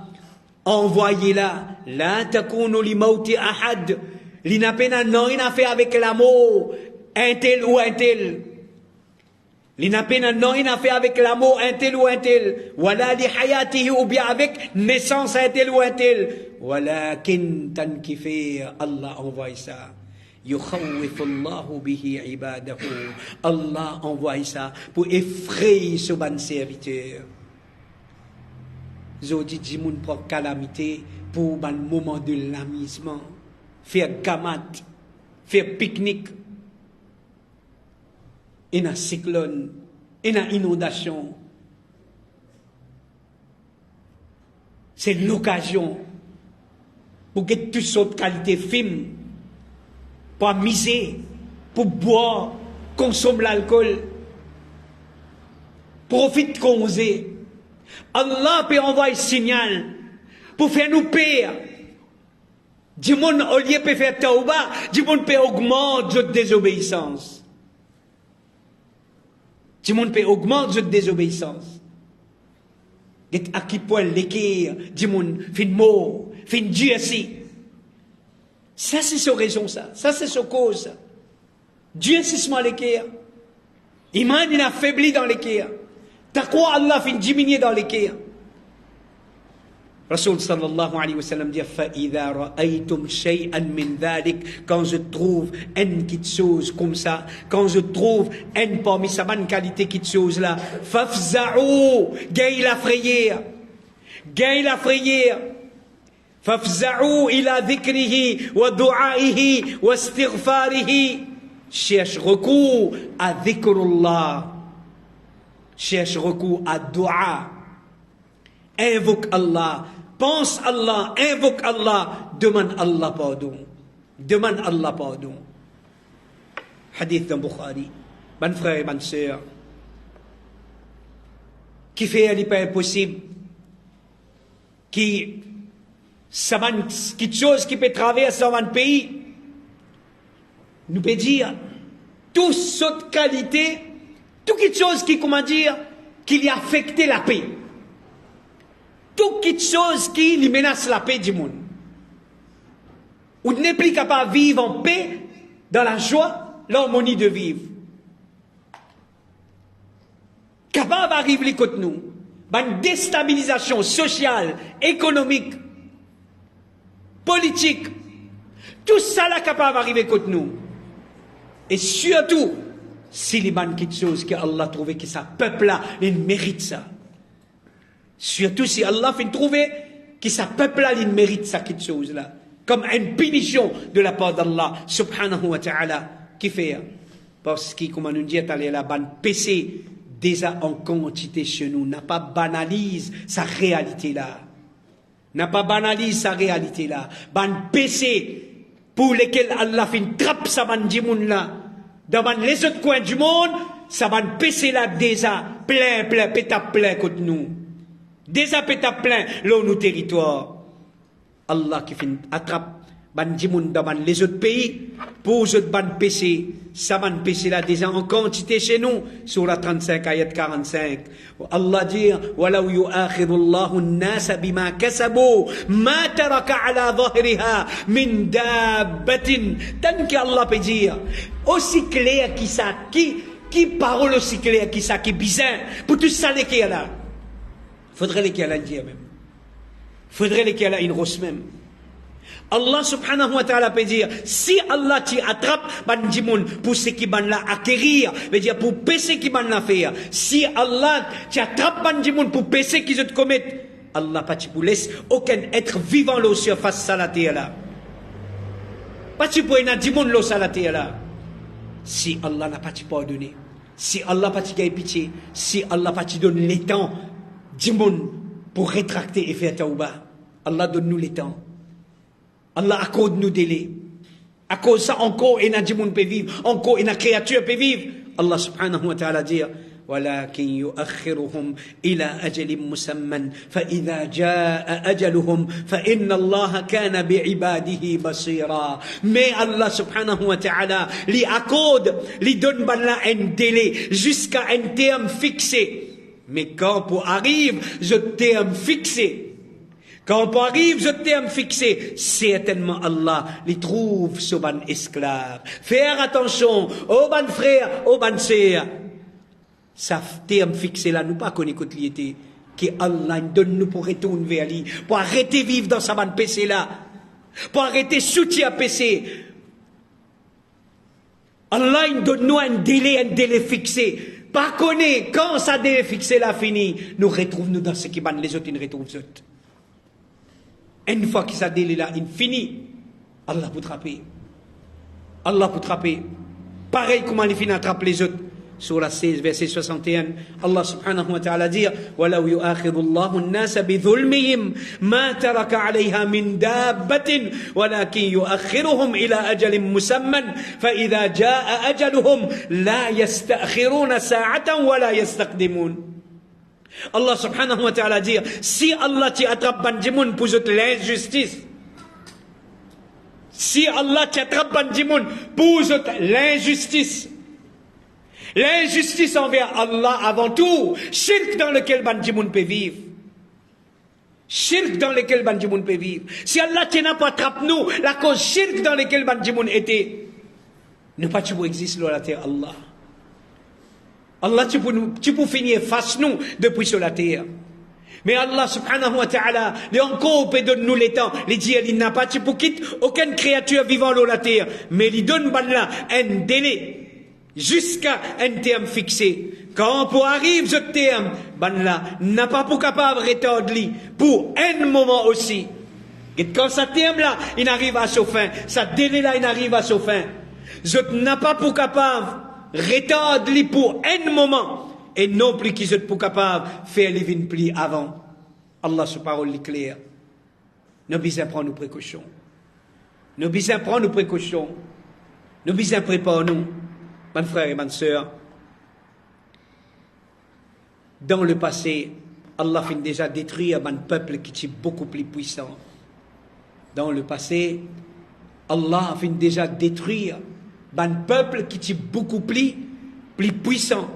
envoyé là la takunu li mauti ahad li n'a pas non il a fait avec la mort un tel ou un tel. Il n'a pas fait avec l'amour un tel ou un tel. Wala li hayatihi ou bien avec naissance un tel ou un tel. Walakin tan qui fait Allah envoie ça. Yukhawwifu Allahu bihi ibadahu. Allah envoie ça pour effrayer ce bon serviteur. Zodi dit moun pour calamité pour un moment de lamisement. Faire gamat. faire pique-nique, et un cyclone, et une inondation. C'est l'occasion pour que toutes sortes de qualités films, pour miser, pour boire, consommer l'alcool, profite causer. Allah peut envoyer un signal pour faire nous payer. Du monde, au lieu de faire tauba, du monde peut augmenter notre désobéissance. Du monde peut augmenter notre désobéissance. Et à qui point l'équerre, du monde, fin mort, fin Dieu si. Ça, c'est sa raison, ça. Ça, c'est sa cause, ça. Dieu si se l'équerre. Iman, il a faibli dans l'équerre. Taqwa, Allah fin diminuer dans l'équerre. Rasul sallallahu alayhi wa sallam dit فَإِذَا رَأَيْتُمْ شَيْئًا مِنْ ذَلِكَ, quand je trouve une petite chose comme ça, quand je trouve une parmi sa bonne qualité petite chose là, فَافْزَعُوا, gagne la frayère, gagne la frayère. فَافْزَعُوا إِلَى ذِكْرِهِ وَدُعَائِهِ وَاسْتِغْفَارِهِ, cherche recours à dhikrullah, cherche recours à dua, invoque Allah, pense Allah, invoque Allah, demande Allah pardon. Demande Allah pardon. Hadith dans Bukhari. Bon frère et bonne sœur, qui fait un pas impossible, qui quelque chose qui peut traverser un pays, nous peut dire toute cette qualité, toute quelque chose qui, comment dire, qui lui a affecté la paix. Toute quelque chose qui lui menace la paix du monde. Ou n'est plus capable de vivre en paix, dans la joie, l'harmonie de vivre. Capable d'arriver contre nous. Une déstabilisation sociale, économique, politique. Tout ça là capable d'arriver contre nous. Et surtout, si les bonnes quelque chose que Allah a trouvé que sa peuple là, il mérite ça. Surtout si Allah fait trouver que sa peuple là, il mérite ça quelque chose là. Comme une punition de la part d'Allah subhanahu wa ta'ala. Qui fait? Parce que, comme on nous dit, la bonne PC déjà en quantité chez nous, n'a pas banalise sa réalité là. N'a pas banalise sa réalité là. Bonne PC pour lesquels Allah fait une trappe sa bonne dimoun là. Dans les autres coins du monde, ça va PC là déjà plein, pétap plein contre nous. Déjà pétap plein, là nos territoires. Allah qui fait attrape ban dimoun dans les autres pays pour autres ban PC, ça ban PC là déjà en quantité chez nous. Sur la 35 ayat 45. Allah dit walau yu'akhidullahu an-nasa bima kasabu ma taraka ala dhahriha min dabbatin. Tant que Allah peut dire aussi clair qui ça, qui parole aussi clair qui ça, qui bizarre pour tout ça les qui est là. Faudrait les qui est là dire même. Faudrait les qui est là une rosse même. Allah subhanahu wa ta'ala peut dire, si Allah t'y attrape, ban dimoun, pour ce qui ban la acquérir, veut dire pour péché qui ban la faire. Si Allah t'y attrape ban dimoun pour péché qui se te commettent, Allah pas t'y pour laisse aucun être vivant l'eau surface ça la terre là. Pas t'y pour un dimoun l'eau ça la terre là. Si Allah n'a pas t'y pardonné, si Allah pas t'y gagne pitié, si Allah pas t'y donne les temps, dimoun, pour rétracter et faire tauba. Allah donne-nous les temps. Allah accorde-nous délai. À cause de ça, encore, et n'a peut vivre. Encore, et n'a créature peut vivre. Allah subhanahu wa ta'ala dit, ولكن يؤخرهم إلى أجل مسمى فإذا جاء أجلهم فإن الله كان بعباده بصيرا. Mais Allah subhanahu wa ta'ala lui accorde, lui donne un délai jusqu'à un terme fixé. Mais quand pour arrive, ce terme fixé, quand on arrive ce terme fixé, certainement Allah les trouve ce ban esclave. Faire attention aux ban frères, aux ban sœurs. Ça terme fixé là, nous pas connaître côté liété, que Allah donne nous pour retourner vers lui, pour arrêter vivre dans sa ban péché là, pour arrêter soutien péché. Allah donne nous un délai fixé. Pas connaître quand ça délai fixé là fini, nous retrouvons dans ce qui ban les autres, ils retrouvent les autres. Une fois que ça délai là, il finit, Allah vous trappe. Allah peut trapper. Pareil comment les filles attrapent les autres. Surah 16, verset 61, Allah subhanahu wa ta'ala dit وَلَوْ يُؤَاخِذُ اللَّهُ النَّاسَ بِظُلْمِهِمْ مَا تَرَكَ عَلَيْهَا مِنْ دَابَّةٍ وَلَكِنْ يُؤَخِّرُهُمْ إِلَى أَجَلٍ مُّسَمًّى فَإِذَا جَاءَ أَجَلُهُمْ لَا يَسْتَأْخِرُونَ سَاعَةً وَلَا يَسْتَقْدِمُونَ. Allah subhanahu wa ta'ala dit si Allah t'attrape bandimoun pour l'injustice, si Allah t'attrape bandimoun pour l'injustice, l'injustice envers Allah avant tout, shirk dans lequel bandimoun peut vivre. Shirk dans lequel bandimoun peut vivre. Si Allah n'a pas attrapé nous, la cause shirk dans lequel bandimoun était, ne pas tu pour exister sur la terre Allah. Allah tu peux finir face nous depuis sur la terre. Mais Allah subhanahu wa ta'ala, il encore peut donner nous les temps. Il dit, il n'a pas tu pour quitter aucune créature vivant sur la terre. Mais il donne un délai. Jusqu'à un terme fixé. Quand pour arrive ce terme, n'a pas pour capable de retarder pour un moment aussi. Et quand ce terme-là, il arrive à sa fin, ce délai-là, il arrive à sa fin. Je n'a pas pour capable de retarder pour un moment, et non plus qu'ils soient pour capable de faire les vins plis avant. Allah, sa parole est claire. Nous besoin prendre nos précautions. Nous besoin prendre nos précautions. Nous besoin préparer nous. Mes frères et mes sœurs, dans le passé, Allah a déjà détruire un peuple qui est beaucoup plus puissant. Dans le passé, Allah a déjà détruire un peuple qui est beaucoup plus puissant.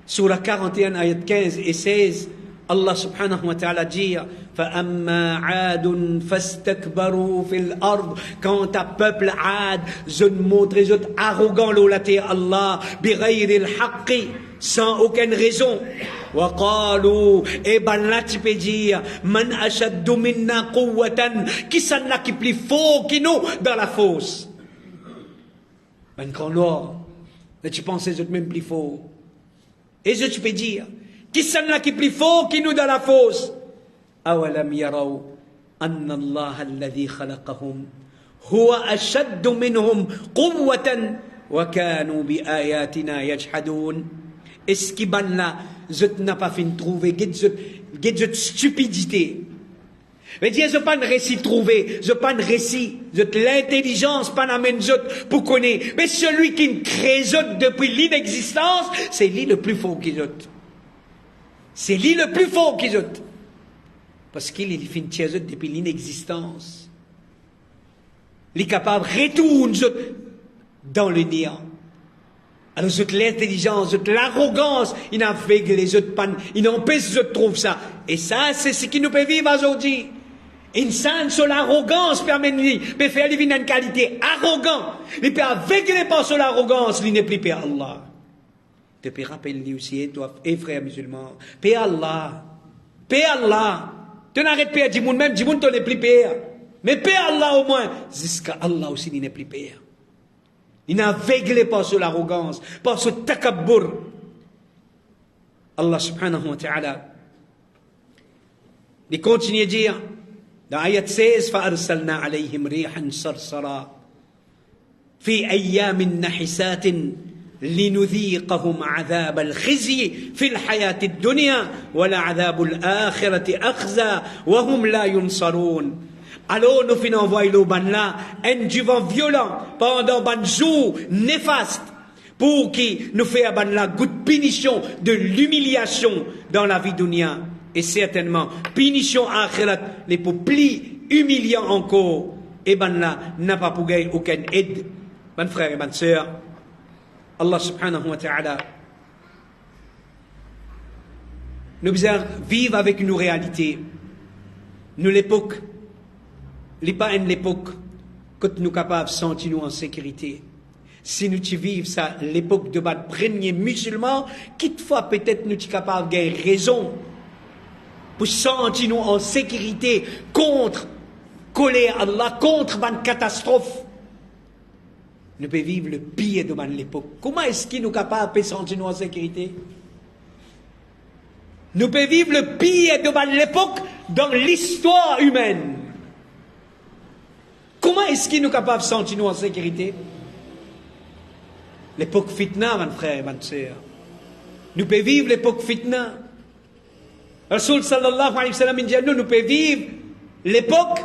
Sur la 41, ayat 15 et 16, Allah subhanahu wa ta'ala dit فَأَمَّا عَادٌ فَاسْتَكْبَرُوا فِي الْأَرْضِ. Quant à peuple Ad, je montre les autres arrogants la terre Allah بِغَيْرِ الْحَقِّ, sans aucune raison. وَقَالُوا, et ben là tu peux dire مَنْ أَشَدُّ مِنَّا قُوَّةً, qui s'en a qui plus fort que nous dans la fosse. Ben quand l'or, tu penses les autres même plus fort. Et je peux dire qui s'en a qui plus fort que nous dans la fosse. أولم يروا أن الله الذي خلقهم هو أشد منهم قوة وكانوا بآياتنا يجحدون. Est-ce qu'il ban là, je n'ai pas fait trouver, cette stupidité. Mais Dieu, je pas un récit trouvé, je pas un récit, je l'intelligence pas n'amène je pour connaître. Mais celui qui crée je depuis l'inexistence, c'est lui le plus fort qui je. C'est lui le plus fort qui je. Parce qu'il est fin de depuis l'inexistence. Il est capable de retourner dans le néant. Alors, l'intelligence, l'arrogance, il aveugle les autres pannes, il empêche les autres de trouver ça. Et ça, c'est ce qui nous peut vivre aujourd'hui. Une scène sur l'arrogance permet de faire vivre une qualité arrogant. Il peut aveugler par sur l'arrogance, il n'est plus Père Allah. Tu peux rappeler aussi, toi, et frères musulmans, Père Allah, Père Allah. Tu n'arrêtes pas à dire même, dis-moi, tu n'es plus père. Mais Père Allah au moins, jusqu'à Allah aussi, il n'est plus père. Il n'a aveuglé pas sur l'arrogance, pas sur le takabbur. Allah subhanahu wa ta'ala, il continue à dire, dans ayat 16, فَأَرْسَلْنَا عَلَيْهِمْ رِيحًا صَرْصَرًا فِي أَيَّامٍ نَحِسَاتٍ لنذيقهم عذاب الخزي في الحياة الدنيا ولعذاب الآخرة أخزى وهم لا ينصرون. Alors nous finissons envoyer le ban là un du vent violent pendant ban jour néfaste pour qui nous fait ban là good punition de l'humiliation dans la vie dunya et certainement punition akhirat les plus humiliants encore. Et ban là n'a pas pour gagner aucune aide. Mes frères et mes sœurs, Allah subhanahu wa ta'ala nous vivons avec une réalité. Nous l'époque, n'est pas une époque que nous sommes capables de sentir nous en sécurité. Si nous vivons ça, l'époque de notre premier musulman, quelquefois peut-être nous sommes capables de gagner raison pour sentir nous en sécurité contre colère Allah, contre une catastrophe. Nous pouvons vivre le pire de l'époque. Comment est-ce qu'il nous est capable de sentir nous en sécurité? Nous pouvons vivre le pire de l'époque dans l'histoire humaine. Comment est-ce qu'il nous est capable de sentir nous en sécurité? l'époque fitna, mon frère et ma soeur. Nous pouvons vivre l'époque fitna. Rasul sallallahu alayhi wa sallam dit nous pouvons vivre l'époque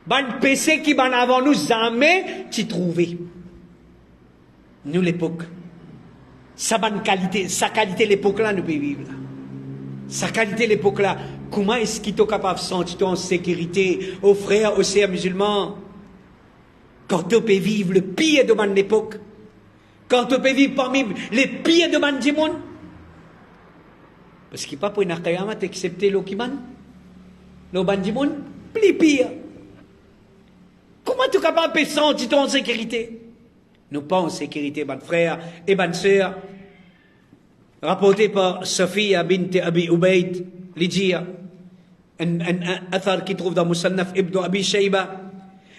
ban PC qui ban avant nous jamais t'y trouver. Nous l'époque. Sa qualité l'époque là nous pouvons vivre là. Sa qualité l'époque là. Comment est-ce qu'il est capable de se sentir en sécurité aux frères, aux sœurs musulmans? Quand on peut vivre le pire de mon époque, quand on peut vivre parmi les pires de mon monde, parce qu'il n'y a pas pour une qiyamat excepté l'okiman, le ban monde, plus pire. Comment tu es capable de se sentir en sécurité? Nous pas en sécurité, mon frère et ma soeur. Rapporté par Safiya bint Abi Ubayd, l'Idjia, un athar qui trouve dans Musannaf ibn Abi Shayba.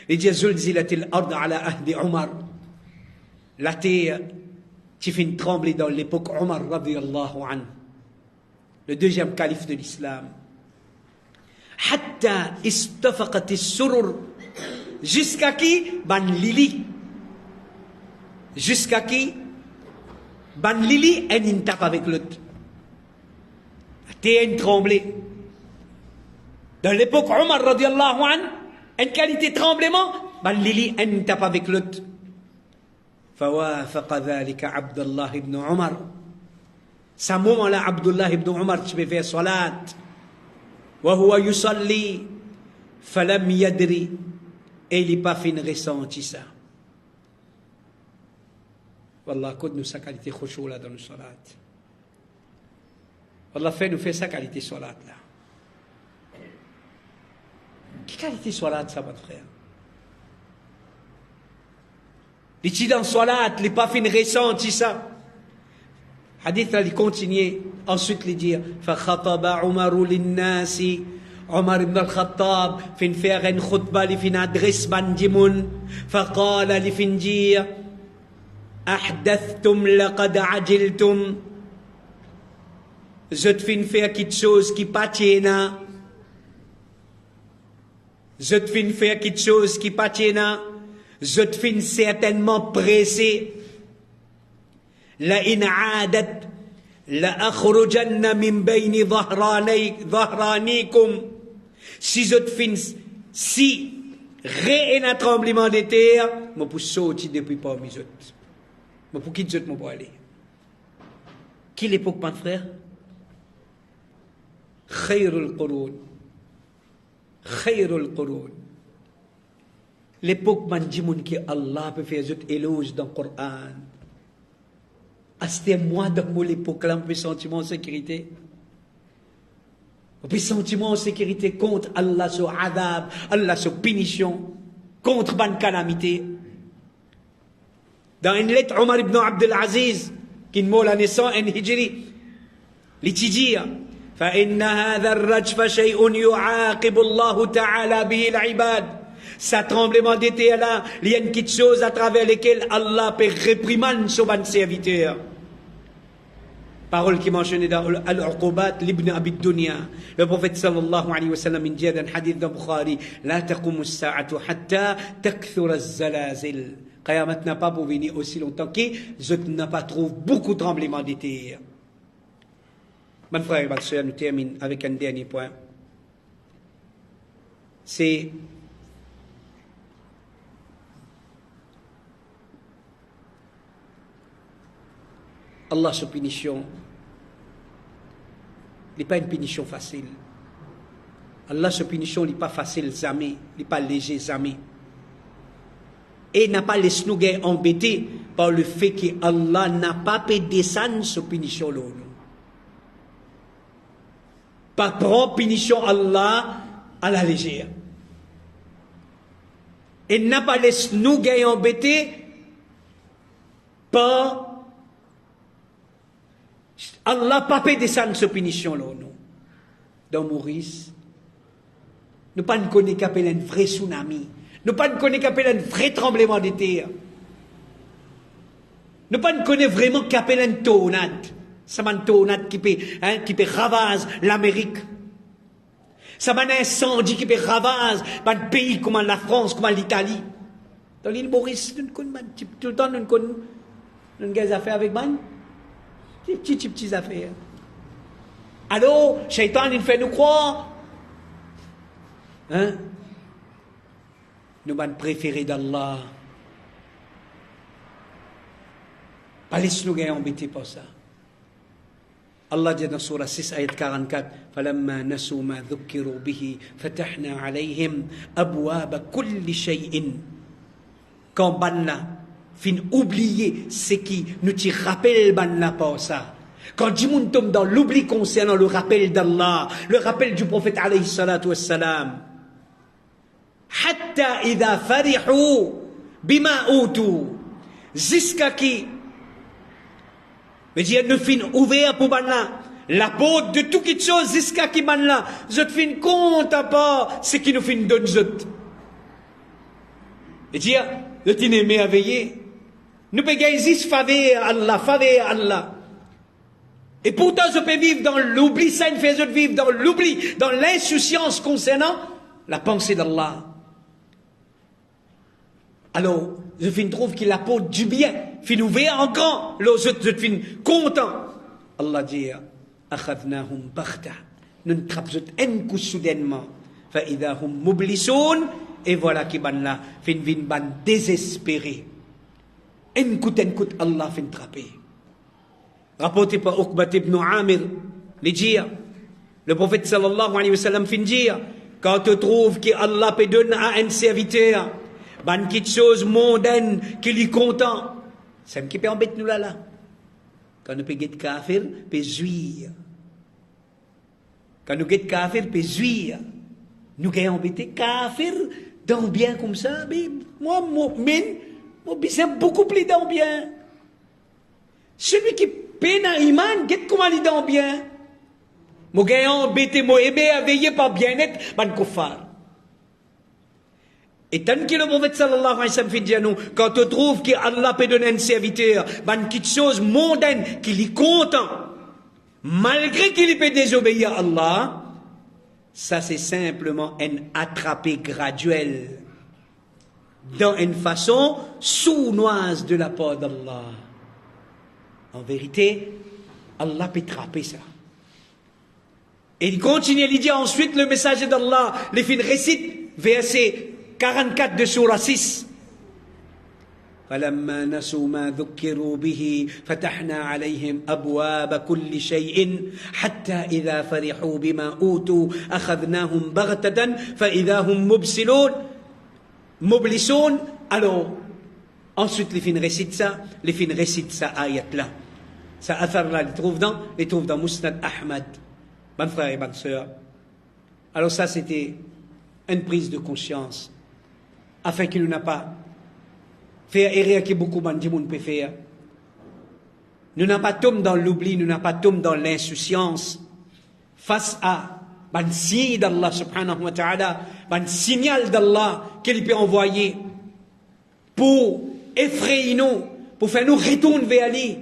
Il dit Zulzilat al-ard ala ahdi Omar. La terre qui fait trembler dans l'époque Omar radiyallahu anhu, le deuxième calife de l'islam. Hatta istafaqat as-surur. Jusqu'à qui? Ban Lili. Jusqu'à qui? Ban Lili et une tape avec l'autre. La terre tremblée. Dans l'époque Omar radiyallahu anhu, une qualité tremblement, ben Lili en tape avec l'autre. فوافق ذلك عبد الله بن عمر. Ce moment-là, Abdullah ibn Omar qui fait salat. وهو يصلي فلم يدري. Et il n'a pas fait ressentir ça. Wallah, code nous sa qualité khushu là dans nos salat. Wallah, fait nous fait sa qualité salat là. Quelle qualité salat ça, mon frère? Les petits dans salat, les pas fin ressentis ça. Hadith là, il continue. Ensuite, il dit فخطب عمر للناس. عمر بن الخطاب fin faire une khutba, li fin adresse bandimun. فقال لفنجير أحدثتم لقد عجلتم. Je te fin faire quelque chose qui pas tienne. Je te fin faire quelque chose qui pas tienne. Je te fin certainement pressé. La in aadat la akhrujanna min bayni dhahranikum. Si je te fin si ré un tremblement de terre, je peux sortir depuis parmi eux. Je peux quitter eux, je peux aller. Quelle époque, mon frère? Khayrul Qurun. Khayrul Qurun. L'époque man dimoun que Allah peut faire des éloges dans le Coran. C'était moi dans l'époque là, on peut sentir en sécurité. On peut sentir en sécurité contre Allah sur adab, Allah sur punition, contre ban calamité. Dans une lettre, Omar ibn Abdel Aziz, qui nous la naissance en Hijri, il dit فإن هذا الرجف شيء يعاقب الله تعالى به العباد. Ça tremblement de terre là, il y a une petite chose à travers lesquelles Allah peut réprimander son serviteur. Parole qui mentionnée dans Al-Uqubat l'Ibn Abi Dunya. Le prophète sallallahu alayhi wa sallam dit dans un hadith de Bukhari, لا تقوم الساعة حتى تكثر الزلازل. Qiyamat n'a pas pour venir aussi longtemps que je n'ai pas trouvé beaucoup de tremblements de terre. Mon frère et ma soeur, nous terminons avec un dernier point. C'est Allah sa punition. Il n'est pas une punition facile. Allah sa punition n'est pas facile jamais. Il n'est pas léger jamais. Et n'a pas laissé nous embêter par le fait que Allah n'a pas pu descendre sa punition là. Pas prendre punition Allah à la légère. Et n'a pas laissé nous embêter par Allah pas peut descendre ce punition là nous. Dans Maurice, nous pas connaît qu'appelle un vrai tsunami, nous pas connaît qu'appelle un vrai tremblement de terre. Nous pas connaît vraiment qu'appelle un tornade. Ça m'a un tornade qui peut ravager l'Amérique. Ça m'a un incendie qui peut ravager un pays comme la France, comme l'Italie. Dans l'île Maurice, nous connaissons tout le temps nous connaissons Nous avons des affaires avec ban. Petites affaires. Alors, Shaitan, il fait nous croire. Hein? Nous sommes préférés d'Allah. Pas laisse-nous gagner embêtés pour ça. Allah dit dans Surah 6, ayat 44, فَلَمَّا نَسُوا مَا ذُكِّرُوا بِهِ فَتَحْنَا عَلَيْهِمْ أَبْوَابَ كُلِّ شَيْءٍ. Quand banna fin oublier ce qui nous t'y rappelle banna pour ça. Quand Jimoun tombe dans l'oubli concernant le rappel d'Allah, le rappel du prophète alayhi salatu wassalam, hatta idha farihu bima utu, jusqu'à qui mais dire nous fin ouvert pour banna la porte de tout quelque chose jusqu'à qui banna je fin compte à part ce qui nous fin donne zot et dire le tine merveillé nous peut gagner faveur Allah et pourtant je peux vivre dans l'oubli ça me fait je vivre dans l'oubli dans l'insouciance concernant la pensée d'Allah. Alors je fin trouve qu'il apporte du bien fin ouvert en grand l'autre je fin content Allah dit akhadnahum baghta nous trappons un coup soudainement fa idha hum mublisun et voilà qui ban là fin ban désespéré un coup Allah fin trapper. Rapporté par Uqbat ibn Amir les dire le prophète sallallahu alayhi wa sallam fin dire quand tu trouves que Allah peut donner à un serviteur ban quelque chose mondaine qui lui content c'est qui peut embêter nous là quand nous peut get kafir peut jouir quand nous get kafir peut jouir nous gagnons embêter kafir dans bien comme ça mais moi c'est beaucoup plus dans bien celui qui peine à iman get comment il dans bien moi gagnons embêter moi éveillé par bien-être ban kuffar. Et tant que le prophète sallallahu alayhi wa sallam fait dire nous, quand on trouve qu'Allah peut donner un serviteur, ben quelque chose mondaine qui lui content, malgré qu'il peut désobéir à Allah, ça c'est simplement un attrapé graduel, dans une façon sournoise de la part d'Allah. En vérité, Allah peut attraper ça. Et il continue, il dit ensuite le messager d'Allah, les fins récite, verset 44 de Surah 6. فلما نسوا ما ذكروا به فتحنا عليهم أبواب كل شيء حتى إذا فرحوا بما أوتوا أخذناهم بغتة فإذا هم مبلسون. Alors ensuite les fins récitent ça ayat là, ça athar là, les trouve dans Musnad Ahmad, mon frère et bonne sœur. Alors ça c'était une prise de conscience afin qu'il n'a pas faire erreur que beaucoup de gens peuvent faire. Nous n'avons pas tombé dans l'oubli, nous n'avons pas tombé dans l'insouciance face à un signe d'Allah subhanahu wa ta'ala, un signal d'Allah qu'il peut envoyer pour effrayer nous, pour faire nous retourner vers lui,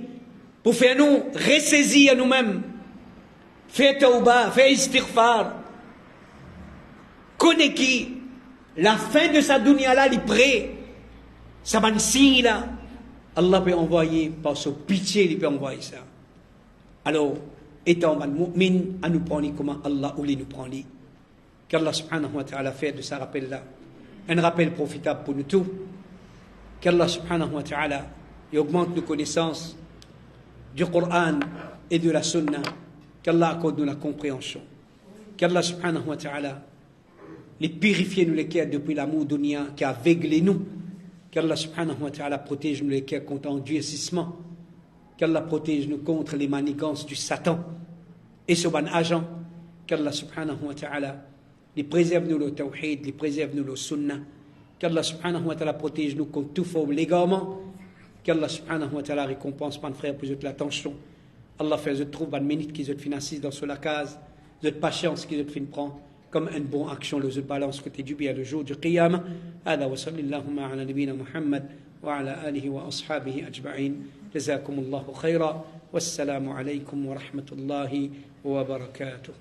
pour faire nous ressaisir nous-mêmes, faire tawbah, faire istighfar. Connais qui la fin de sa dunya là, il est prêt. Ça va signe là. Allah peut envoyer, par son pitié, il peut envoyer ça. Alors, étant un mu'min, à nous prendre comment Allah ou nous prendre. Qu'Allah subhanahu wa ta'ala fait de ce rappel là un rappel profitable pour nous tous. Qu'Allah subhanahu wa ta'ala augmente nos connaissances du Coran et de la Sunna. Qu'Allah accorde nous la compréhension. Qu'Allah subhanahu wa ta'ala les purifier nous les cœurs depuis l'amour dunya qui a aveuglé nous. Qu'Allah subhanahu wa ta'ala protège nous les cœurs contre endurcissement. Qu'Allah protège nous contre les manigances du Satan et son ban agent. Qu'Allah subhanahu wa ta'ala les préserve nous le tawhid, les préserve nous le sunnah. Qu'Allah subhanahu wa ta'ala protège nous contre tout faux l'égarement. Qu'Allah subhanahu wa ta'ala récompense mon frère pour l'attention. Allah fait je trouve une minute qui se finance dans la case, de patience qui se fin prend comme une bonne action le balance côté du bien le jour du qiyamah. Hada wa sallallahu ala nabina Muhammad wa ala alihi wa ashabihi ajma'in. Jazakumullahu khayra. Wassalamu alaykum wa rahmatullahi wa barakatuh.